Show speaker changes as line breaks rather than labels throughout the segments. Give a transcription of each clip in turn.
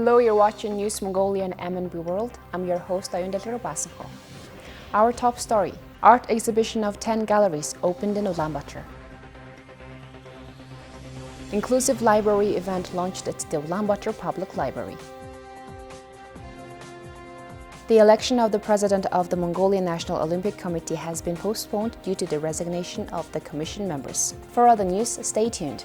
Hello, you're watching News Mongolia and MNB World. I'm your host, Untitled Chapter. Our top story: art exhibition of 10 galleries opened in Ulaanbaatar. Inclusive library event launched at the Ulaanbaatar Public Library. The election of the president of the Mongolian National Olympic Committee has been postponed due to the resignation of the commission members. For other news, stay tuned.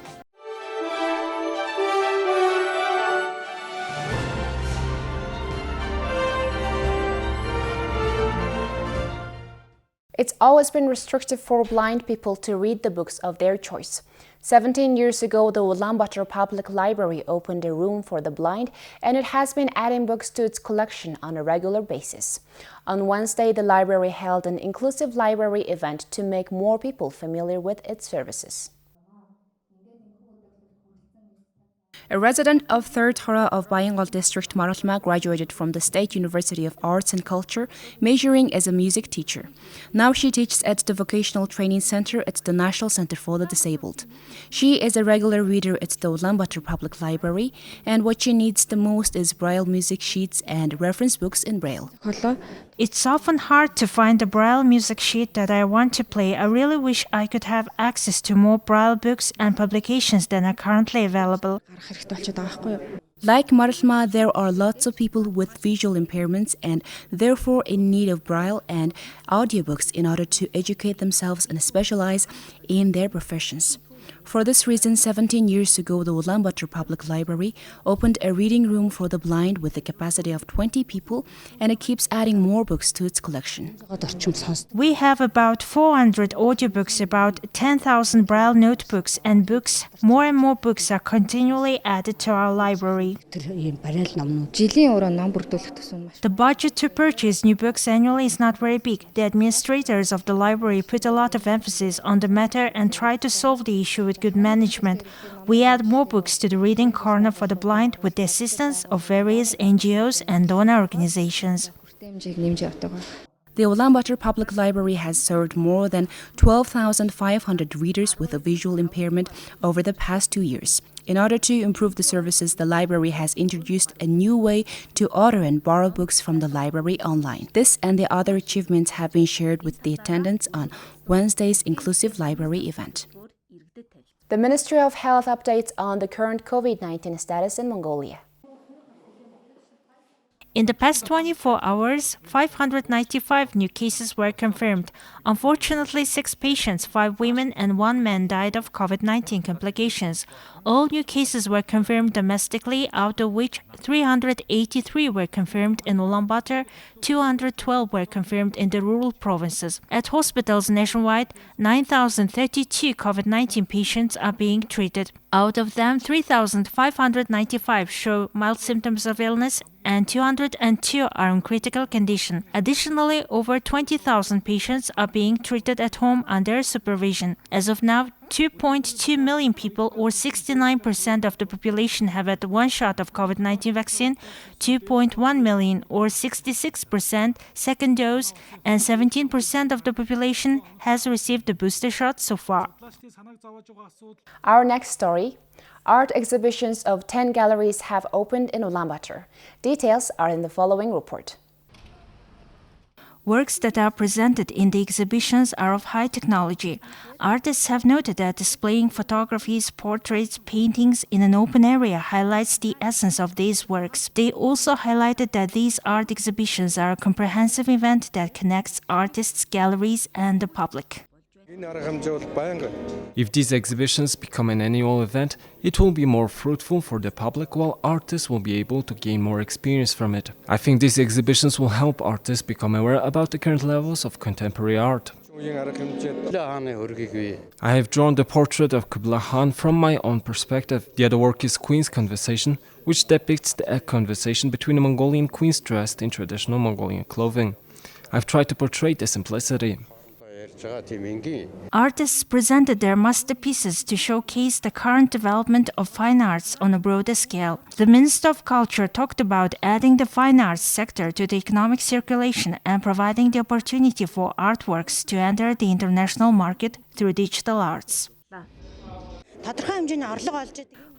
It's always been restrictive for blind people to read the books of their choice. 17 years ago, the Ulaanbaatar Public Library opened a room for the blind, and it has been adding books to its collection on a regular basis. On Wednesday, the library held an inclusive library event to make more people familiar with its services. A resident of 3rd Hora of BEIJING district, Maralma graduated from the State University of Arts and Culture, majoring as a music teacher. Now she teaches at the Vocational Training Center at the National Center for the Disabled. She is a regular reader at the Ulaanbaatar Public Library, and what she needs the most is Braille music sheets and reference books in Braille.
It's often hard to find a Braille music sheet that I want to play. I really wish I could have access to more Braille books and publications than are currently available.
Like Maralma, there are lots of people with visual impairments and therefore in need of Braille and audiobooks in order to educate themselves and specialize in their professions. For this reason, 17 years ago, the Ulaanbaatar Public Library opened a reading room for the blind with a capacity of 20 people, and it keeps adding more books to its collection.
We have about 400 audiobooks, about 10,000 Braille notebooks and books. More and more books are continually added to our library. The budget to purchase new books annually is not very big. The administrators of the library put a lot of emphasis on the matter and try to solve the issue with good management. We add more books to the reading corner for the blind with the assistance of various NGOs and donor organizations.
The Ulaanbaatar Public Library has served more than 12,500 readers with a visual impairment over the past 2 years. In order to improve the services, the library has introduced a new way to order and borrow books from the library online. This and the other achievements have been shared with the attendants on Wednesday's inclusive library event. The Ministry of Health updates on the current COVID-19 status in Mongolia.
In the past 24 hours, 595 new cases were confirmed. Unfortunately, 6 patients, 5 women and 1 man died of COVID-19 complications. All new cases were confirmed domestically, out of which 383 were confirmed in Ulaanbaatar, 212 were confirmed in the rural provinces. At hospitals nationwide, 9,032 COVID-19 patients are being treated. Out of them, 3,595 show mild symptoms of illness and 202 are in critical condition. Additionally, over 20,000 patients are being treated at home under supervision. As of now, 2.2 million people, or 69% of the population, have had one shot of COVID-19 vaccine, 2.1 million, or 66%, second dose, and 17% of the population has received the booster shot so far.
Our next story: art exhibitions of 10 galleries have opened in Ulaanbaatar. Details are in the following report.
Works that are presented in the exhibitions are of high technology. Artists have noted that displaying photographies, portraits, paintings in an open area highlights the essence of these works. They also highlighted that these art exhibitions are a comprehensive event that connects artists, galleries, and the public.
If these exhibitions become an annual event, it will be more fruitful for the public, while artists will be able to gain more experience from it. I think these exhibitions will help artists become aware about the current levels of contemporary art. I have drawn the portrait of Kublai Khan from my own perspective. The other work is Queen's Conversation, which depicts a conversation between a Mongolian queen dressed in traditional Mongolian clothing. I've tried to portray the simplicity.
Artists presented their masterpieces to showcase the current development of fine arts on a broader scale. The Minister of Culture talked about adding the fine arts sector to the economic circulation and providing the opportunity for artworks to enter the international market through digital arts.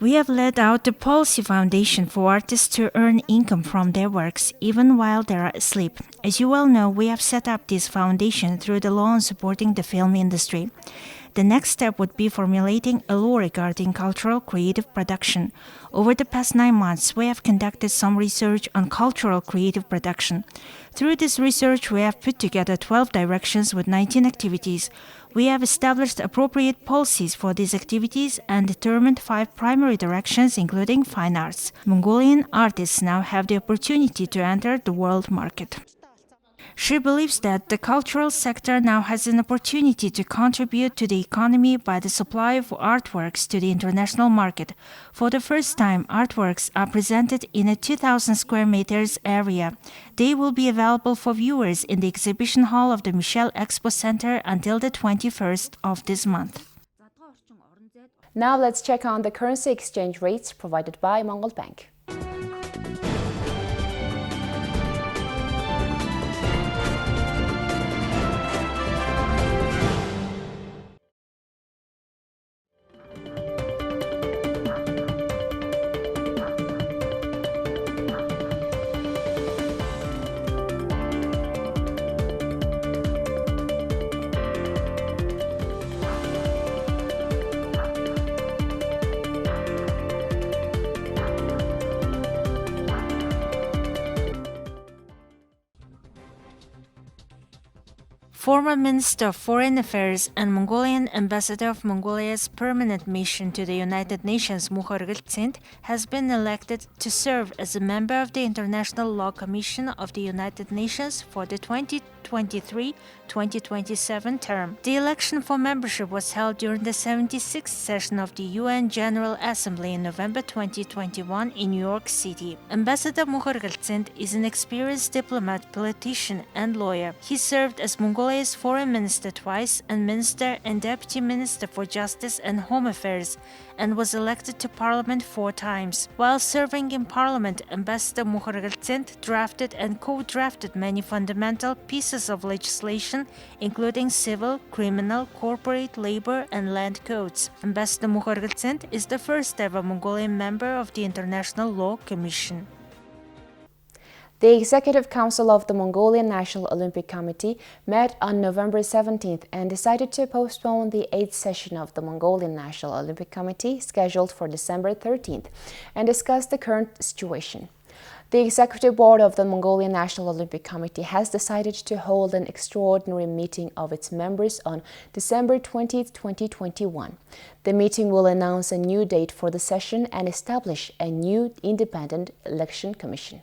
We have laid out the policy foundation for artists to earn income from their works even while they are asleep. As you well know, we have set up this foundation through the law on supporting the film industry. The next step would be formulating a law regarding cultural creative production. Over the past 9 months, we have conducted some research on cultural creative production. Through this research, we have put together 12 directions with 19 activities. We have established appropriate policies for these activities and determined 5 primary directions, including fine arts. Mongolian artists now have the opportunity to enter the world market. She believes that the cultural sector now has an opportunity to contribute to the economy by the supply of artworks to the international market. For the first time, artworks are presented in a 2,000 square meters area. They will be available for viewers in the exhibition hall of the Michel Expo Center until the 21st of this month.
Now let's check on the currency exchange rates provided by Mongol Bank.
Former Minister of Foreign Affairs and Mongolian Ambassador of Mongolia's permanent mission to the United Nations, Mukhorgiltsint, has been elected to serve as a member of the International Law Commission of the United Nations for the 2023-2027 term. The election for membership was held during the 76th session of the UN General Assembly in November 2021 in New York City. Ambassador Mukhorgiltsint is an experienced diplomat, politician, and lawyer. He served as Mongolia's foreign minister twice and minister and deputy minister for justice and home affairs, and was elected to parliament 4 times. While serving in parliament, Ambassador Mukhorgiltsint drafted and co-drafted many fundamental pieces of legislation, including civil, criminal, corporate, labor, and land codes. Ambassador Mukhorgiltsint is the first ever Mongolian member of the International Law Commission.
The Executive Council of the Mongolian National Olympic Committee met on November 17th and decided to postpone the 8th session of the Mongolian National Olympic Committee scheduled for December 13th and discuss the current situation. The Executive Board of the Mongolian National Olympic Committee has decided to hold an extraordinary meeting of its members on December 20th, 2021. The meeting will announce a new date for the session and establish a new independent election commission.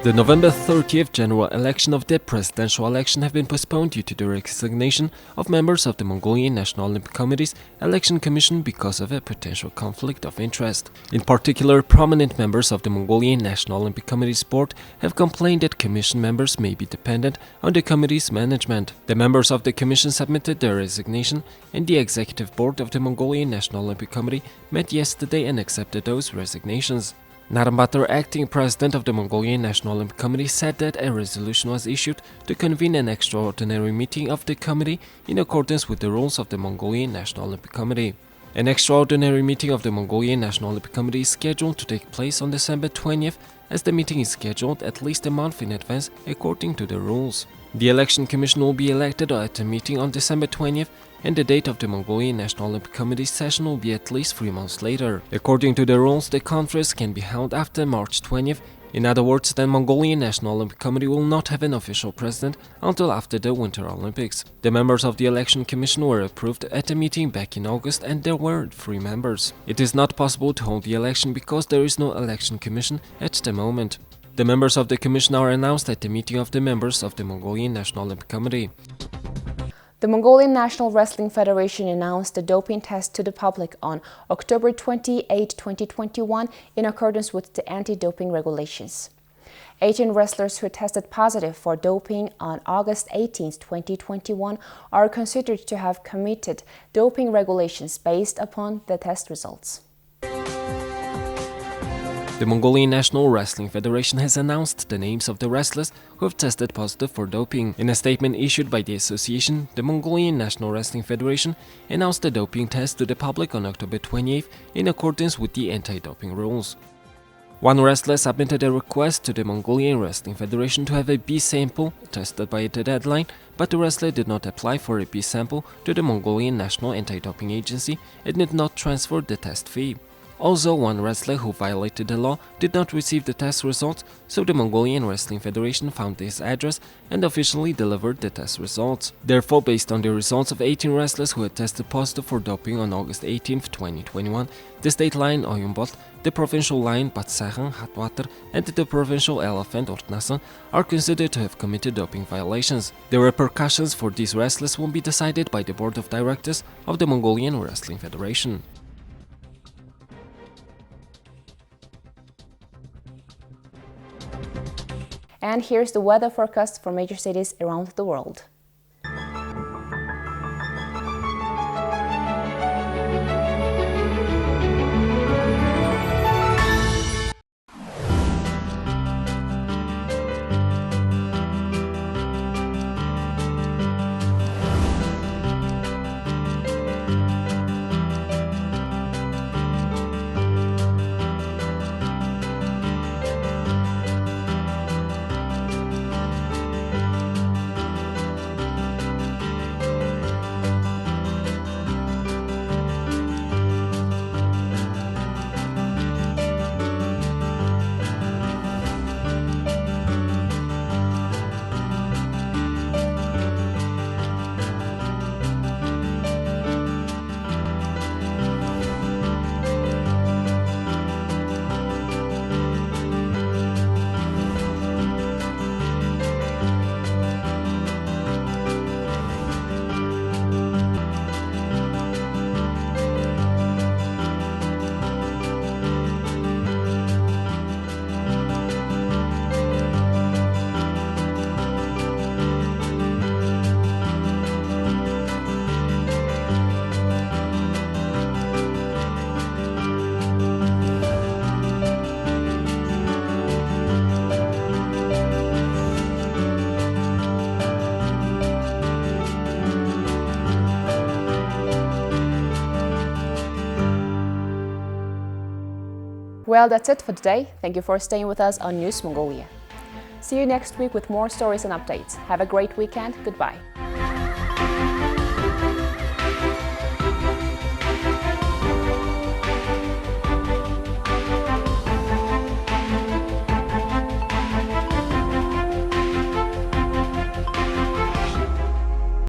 The November 30th general election of the presidential election have been postponed due to the resignation of members of the Mongolian National Olympic Committee's election commission because of a potential conflict of interest. In particular, prominent members of the Mongolian National Olympic Committee's board have complained that commission members may be dependent on the committee's management. The members of the commission submitted their resignation, and the executive board of the Mongolian National Olympic Committee met yesterday and accepted those resignations. Ulaanbaatar, acting president of the Mongolian National Olympic Committee, said that a resolution was issued to convene an extraordinary meeting of the committee in accordance with the rules of the Mongolian National Olympic Committee. An extraordinary meeting of the Mongolian National Olympic Committee is scheduled to take place on December 20th, as the meeting is scheduled at least a month in advance according to the rules. The election commission will be elected at a meeting on December 20th, and the date of the Mongolian National Olympic Committee session will be at least 3 months later. According to the rules, the conference can be held after March 20th. In other words, the Mongolian National Olympic Committee will not have an official president until after the Winter Olympics. The members of the election commission were approved at a meeting back in August, and there were 3 members. It is not possible to hold the election because there is no election commission at the moment. The members of the commission are announced at the meeting of the members of the Mongolian National Olympic Committee.
The Mongolian National Wrestling Federation announced the doping test to the public on October 28, 2021 in accordance with the anti-doping regulations. 18 wrestlers who tested positive for doping on August 18, 2021 are considered to have committed doping regulations based upon the test results.
The Mongolian National Wrestling Federation has announced the names of the wrestlers who have tested positive for doping. In a statement issued by the association, the Mongolian National Wrestling Federation announced the doping test to the public on October 28th in accordance with the anti-doping rules. One wrestler submitted a request to the Mongolian Wrestling Federation to have a B sample tested by the deadline, but the wrestler did not apply for a B sample to the Mongolian National Anti-Doping Agency and did not transfer the test fee. Also, one wrestler who violated the law did not receive the test results, so the Mongolian Wrestling Federation found his address and officially delivered the test results. Therefore, based on the results of 18 wrestlers who had tested positive for doping on August 18, 2021, the state lion Ulaanbaatar, the provincial lion Batsagan Hatwater, and the provincial elephant Ortnasan are considered to have committed doping violations. The repercussions for these wrestlers will be decided by the board of directors of the Mongolian Wrestling Federation.
And here's the weather forecast for major cities around the world. Well, that's it for today. Thank you for staying with us on News Mongolia. See you next week with more stories and updates. Have a great weekend. Goodbye.